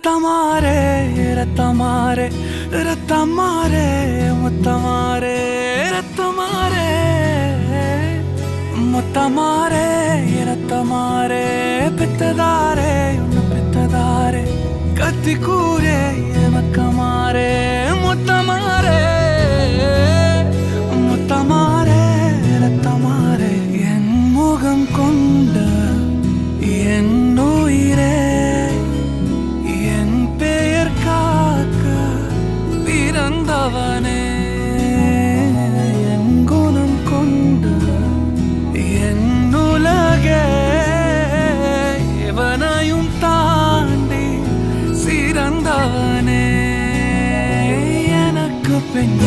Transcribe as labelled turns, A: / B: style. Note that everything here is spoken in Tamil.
A: ரத்தமாரே ரத்தமாரே ரத்தமாரே முத்தமாரே ரத்தமாரே முத்தமாரே ரத்தமாரே பித்ததாரே பித்ததாரே கத்தி கூரே மக்கமாரே முத்தமாரே முத்தமாரே ரத்தமாரே என் முகம் கொண்ட என் உயிரே என் பெயர் காக்க பிறந்தவனே என் குணம் கொண்ட என் உலகே எவனையும் தாண்டி சிறந்தவனே எனக்கு பெண்